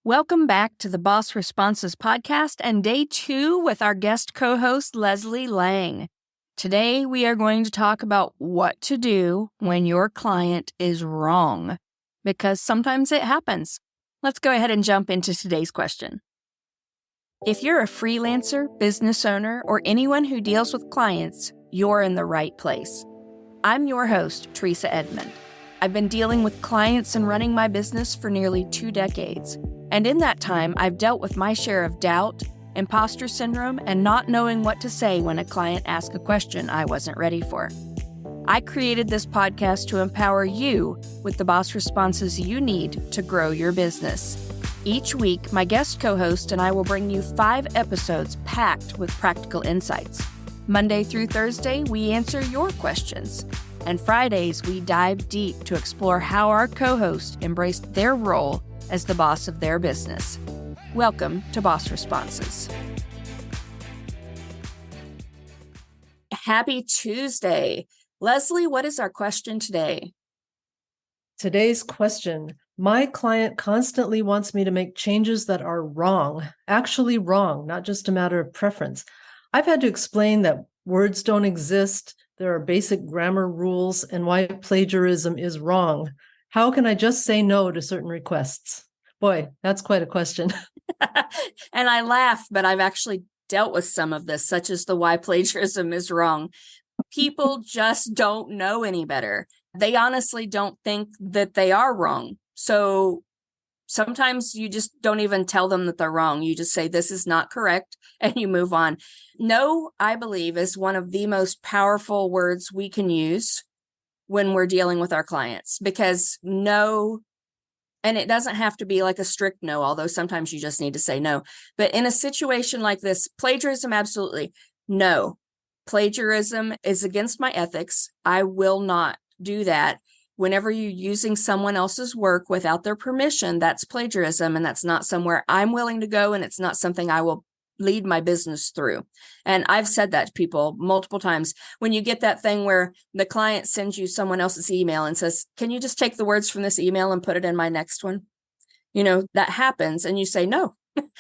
Welcome back to the Boss Responses podcast and day 2 with our guest co-host, Leslie Lang. Today, we are going to talk about what to do when your client is wrong, because sometimes it happens. Let's go ahead and jump into today's question. If you're a freelancer, business owner, or anyone who deals with clients, you're in the right place. I'm your host, Treasa Edmond. I've been dealing with clients and running my business for nearly 2 decades. And in that time, I've dealt with my share of doubt, imposter syndrome, and not knowing what to say when a client asks a question I wasn't ready for. I created this podcast to empower you with the boss responses you need to grow your business. Each week, my guest co-host and I will bring you 5 episodes packed with practical insights. Monday through Thursday, we answer your questions. And Fridays, we dive deep to explore how our co-hosts embraced their role as the boss of their business. Welcome to Boss Responses. Happy Tuesday. Leslie, what is our question today? Today's question: my client constantly wants me to make changes that are wrong, actually wrong, not just a matter of preference. I've had to explain that words don't exist, there are basic grammar rules, and why plagiarism is wrong. How can I just say no to certain requests? Boy, that's quite a question. And I laugh, but I've actually dealt with some of this, such as the why plagiarism is wrong. People just don't know any better. They honestly don't think that they are wrong. So sometimes you just don't even tell them that they're wrong. You just say, this is not correct, and you move on. No, I believe, is one of the most powerful words we can use when we're dealing with our clients, because no, and it doesn't have to be like a strict no, although sometimes you just need to say no. But in a situation like this, plagiarism, absolutely no. Plagiarism is against my ethics. I will not do that. Whenever you're using someone else's work without their permission, that's plagiarism, and that's not somewhere I'm willing to go, and it's not something I will lead my business through. And I've said that to people multiple times. When you get that thing where the client sends you someone else's email and says, can you just take the words from this email and put it in my next one? You know, that happens, and you say, no,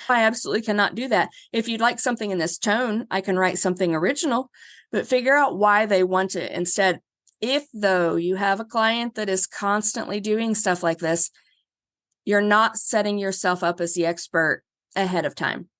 I absolutely cannot do that. If you'd like something in this tone, I can write something original, but figure out why they want it instead. If, though, you have a client that is constantly doing stuff like this, you're not setting yourself up as the expert ahead of time.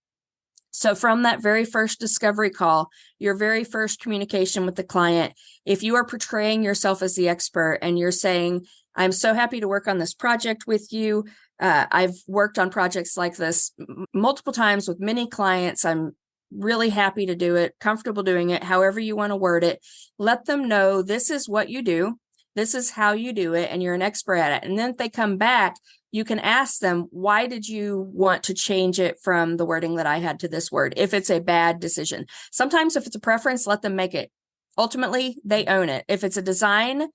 So from that very first discovery call, your very first communication with the client, if you are portraying yourself as the expert and you're saying, I'm so happy to work on this project with you. I've worked on projects like this multiple times with many clients. I'm really happy to do it, comfortable doing it, however you want to word it. Let them know this is what you do. This is how you do it, and you're an expert at it. And then if they come back, you can ask them, why did you want to change it from the wording that I had to this word? If it's a bad decision. Sometimes if it's a preference, let them make it. Ultimately, they own it. If it's a design,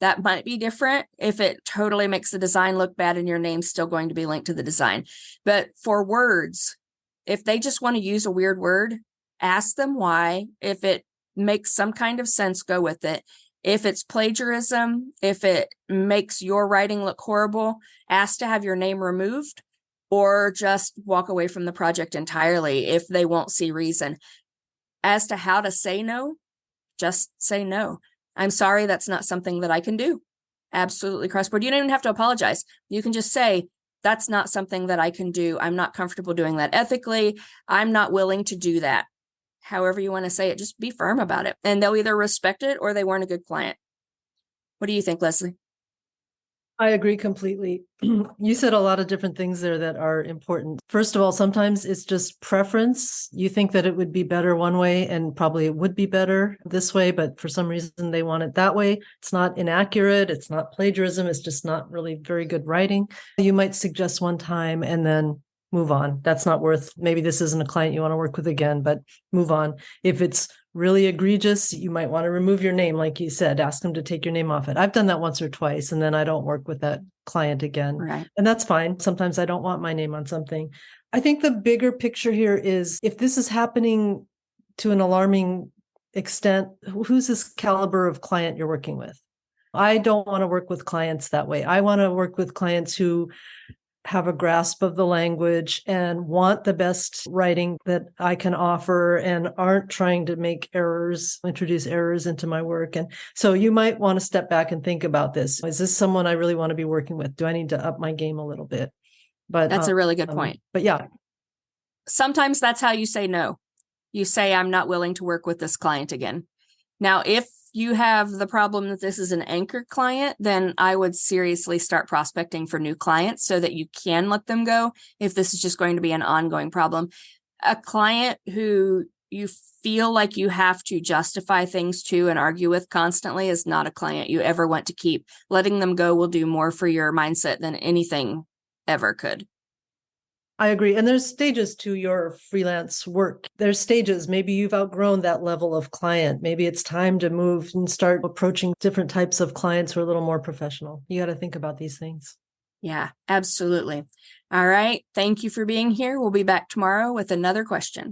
that might be different. If it totally makes the design look bad and your name's still going to be linked to the design. But for words, if they just want to use a weird word, ask them why. If it makes some kind of sense, go with it. If it's plagiarism, if it makes your writing look horrible, ask to have your name removed, or just walk away from the project entirely if they won't see reason. As to how to say no, just say no. I'm sorry, that's not something that I can do. Absolutely crossboard. You don't even have to apologize. You can just say, that's not something that I can do. I'm not comfortable doing that ethically. I'm not willing to do that. However you want to say it, just be firm about it. And they'll either respect it or they weren't a good client. What do you think, Leslie? I agree completely. You said a lot of different things there that are important. First of all, sometimes it's just preference. You think that it would be better one way, and probably it would be better this way, but for some reason they want it that way. It's not inaccurate. It's not plagiarism. It's just not really very good writing. You might suggest one time and then move on. That's not worth, maybe this isn't a client you want to work with again, but move on. If it's really egregious, you might want to remove your name, like you said, ask them to take your name off it. I've done that once or twice, and then I don't work with that client again. Right. And that's fine. Sometimes I don't want my name on something. I think the bigger picture here is, if this is happening to an alarming extent, who's this caliber of client you're working with? I don't want to work with clients that way. I want to work with clients who have a grasp of the language and want the best writing that I can offer and aren't trying to make errors, introduce errors into my work. And so you might want to step back and think about this. Is this someone I really want to be working with? Do I need to up my game a little bit? But That's a really good point. But yeah. Sometimes that's how you say no. You say, I'm not willing to work with this client again. Now, if you have the problem that this is an anchor client, then I would seriously start prospecting for new clients so that you can let them go if this is just going to be an ongoing problem. A client who you feel like you have to justify things to and argue with constantly is not a client you ever want to keep. Letting them go will do more for your mindset than anything ever could. I agree. And there's stages to your freelance work. There's stages. Maybe you've outgrown that level of client. Maybe it's time to move and start approaching different types of clients who are a little more professional. You got to think about these things. Yeah, absolutely. All right. Thank you for being here. We'll be back tomorrow with another question.